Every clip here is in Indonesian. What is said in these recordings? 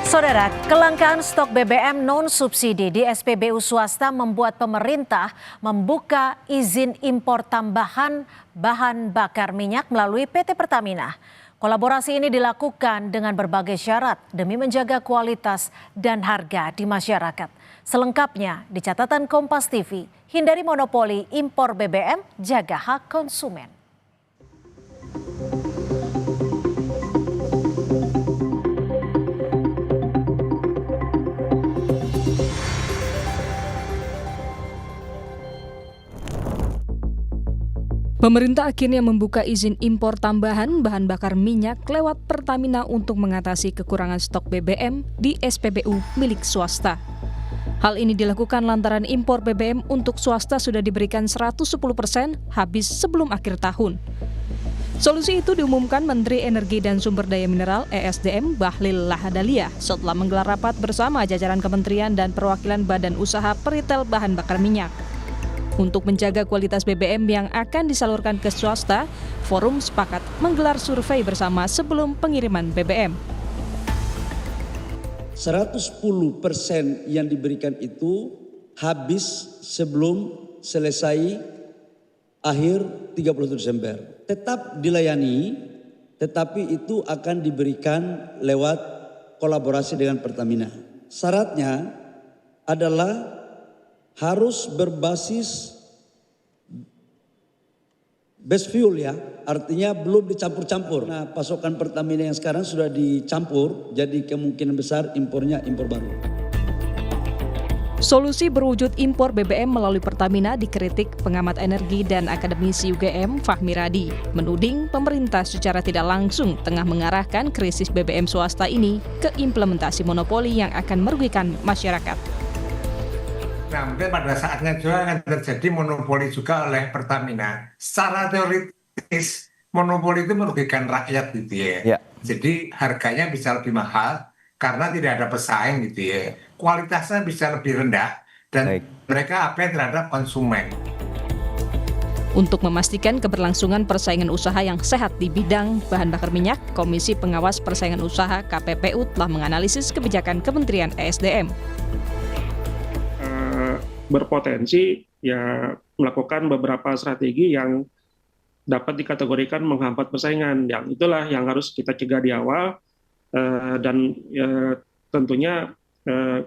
Saudara, kelangkaan stok BBM non-subsidi di SPBU swasta membuat pemerintah membuka izin impor tambahan bahan bakar minyak melalui PT Pertamina. Kolaborasi ini dilakukan dengan berbagai syarat demi menjaga kualitas dan harga di masyarakat. Selengkapnya di catatan Kompas TV, hindari monopoli impor BBM, jaga hak konsumen. Pemerintah akhirnya membuka izin impor tambahan bahan bakar minyak lewat Pertamina untuk mengatasi kekurangan stok BBM di SPBU milik swasta. Hal ini dilakukan lantaran impor BBM untuk swasta sudah diberikan 110% habis sebelum akhir tahun. Solusi itu diumumkan Menteri Energi dan Sumber Daya Mineral (ESDM) Bahlil Lahadalia setelah menggelar rapat bersama jajaran kementerian dan perwakilan badan usaha peritel bahan bakar minyak. Untuk menjaga kualitas BBM yang akan disalurkan ke swasta, forum sepakat menggelar survei bersama sebelum pengiriman BBM. 110% yang diberikan itu habis sebelum selesai akhir 31 Desember. Tetap dilayani, tetapi itu akan diberikan lewat kolaborasi dengan Pertamina. Syaratnya adalah harus berbasis base fuel ya, artinya belum dicampur-campur. Nah, pasokan Pertamina yang sekarang sudah dicampur, jadi kemungkinan besar impornya impor baru. Solusi berwujud impor BBM melalui Pertamina dikritik pengamat energi dan akademisi UGM Fahmi Radi, menuding pemerintah secara tidak langsung tengah mengarahkan krisis BBM swasta ini ke implementasi monopoli yang akan merugikan masyarakat. Nah, mungkin pada saatnya juga akan terjadi monopoli juga oleh Pertamina. Secara teoritis, monopoli itu merugikan rakyat gitu ya. Jadi harganya bisa lebih mahal karena tidak ada pesaing gitu ya. Kualitasnya bisa lebih rendah dan mereka abai terhadap konsumen. Untuk memastikan keberlangsungan persaingan usaha yang sehat di bidang bahan bakar minyak, Komisi Pengawas Persaingan Usaha KPPU telah menganalisis kebijakan Kementerian ESDM. Berpotensi ya melakukan beberapa strategi yang dapat dikategorikan menghambat persaingan. Yang itulah yang harus kita cegah di awal dan tentunya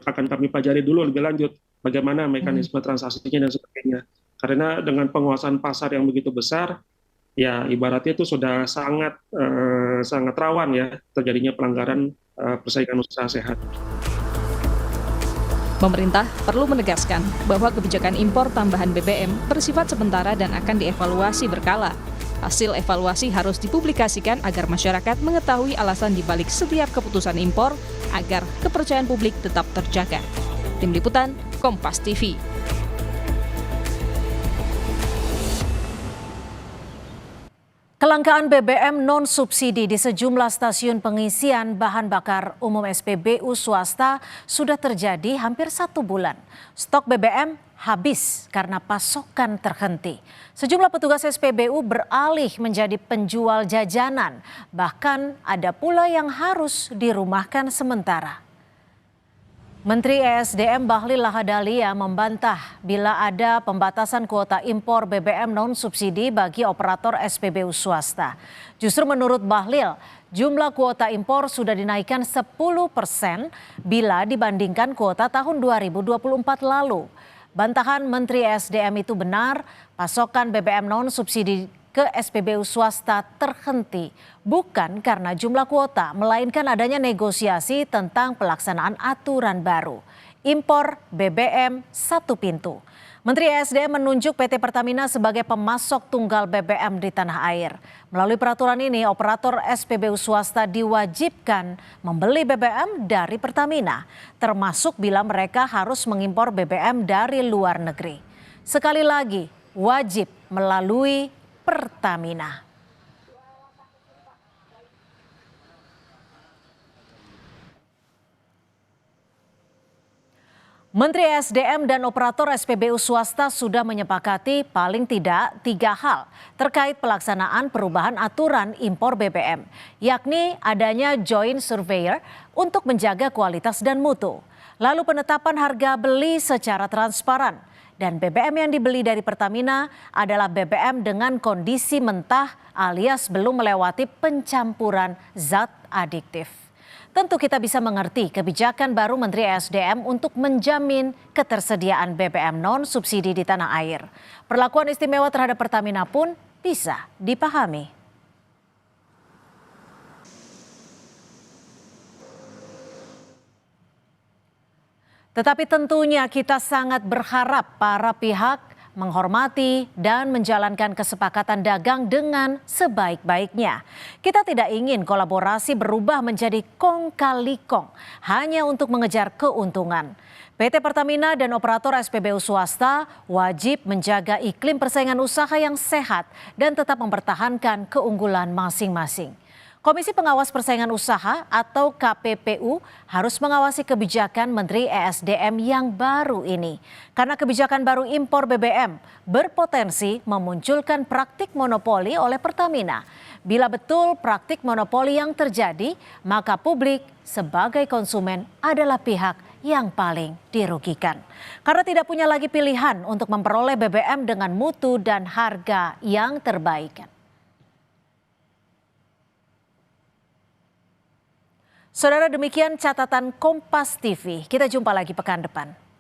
akan kami pelajari dulu lebih lanjut bagaimana mekanisme transaksinya dan sebagainya. Karena dengan penguasaan pasar yang begitu besar, ya ibaratnya itu sudah sangat rawan ya terjadinya pelanggaran persaingan usaha sehat. Pemerintah perlu menegaskan bahwa kebijakan impor tambahan BBM bersifat sementara dan akan dievaluasi berkala. Hasil evaluasi harus dipublikasikan agar masyarakat mengetahui alasan dibalik setiap keputusan impor agar kepercayaan publik tetap terjaga. Tim Liputan, Kompas TV. Kelangkaan BBM non-subsidi di sejumlah stasiun pengisian bahan bakar umum SPBU swasta sudah terjadi hampir 1 bulan. Stok BBM habis karena pasokan terhenti. Sejumlah petugas SPBU beralih menjadi penjual jajanan. Bahkan ada pula yang harus dirumahkan sementara. Menteri ESDM Bahlil Lahadalia membantah bila ada pembatasan kuota impor BBM non-subsidi bagi operator SPBU swasta. Justru menurut Bahlil, jumlah kuota impor sudah dinaikkan 10% bila dibandingkan kuota tahun 2024 lalu. Bantahan Menteri ESDM itu benar, pasokan BBM non-subsidi ke SPBU swasta terhenti, bukan karena jumlah kuota, melainkan adanya negosiasi tentang pelaksanaan aturan baru. Impor BBM satu pintu. Menteri ESDM menunjuk PT Pertamina sebagai pemasok tunggal BBM di tanah air. Melalui peraturan ini, operator SPBU swasta diwajibkan membeli BBM dari Pertamina, termasuk bila mereka harus mengimpor BBM dari luar negeri. Sekali lagi, wajib melalui Pertamina. Menteri SDM dan operator SPBU swasta sudah menyepakati paling tidak 3 hal terkait pelaksanaan perubahan aturan impor BBM, yakni adanya joint surveyor untuk menjaga kualitas dan mutu, lalu penetapan harga beli secara transparan, dan BBM yang dibeli dari Pertamina adalah BBM dengan kondisi mentah alias belum melewati pencampuran zat adiktif. Tentu kita bisa mengerti kebijakan baru Menteri SDM untuk menjamin ketersediaan BBM non-subsidi di tanah air. Perlakuan istimewa terhadap Pertamina pun bisa dipahami. Tetapi tentunya kita sangat berharap para pihak menghormati dan menjalankan kesepakatan dagang dengan sebaik-baiknya. Kita tidak ingin kolaborasi berubah menjadi kong kali kong hanya untuk mengejar keuntungan. PT Pertamina dan operator SPBU swasta wajib menjaga iklim persaingan usaha yang sehat dan tetap mempertahankan keunggulan masing-masing. Komisi Pengawas Persaingan Usaha atau KPPU harus mengawasi kebijakan Menteri ESDM yang baru ini. Karena kebijakan baru impor BBM berpotensi memunculkan praktik monopoli oleh Pertamina. Bila betul praktik monopoli yang terjadi, maka publik sebagai konsumen adalah pihak yang paling dirugikan. Karena tidak punya lagi pilihan untuk memperoleh BBM dengan mutu dan harga yang terbaik. Saudara, demikian catatan Kompas TV. Kita jumpa lagi pekan depan.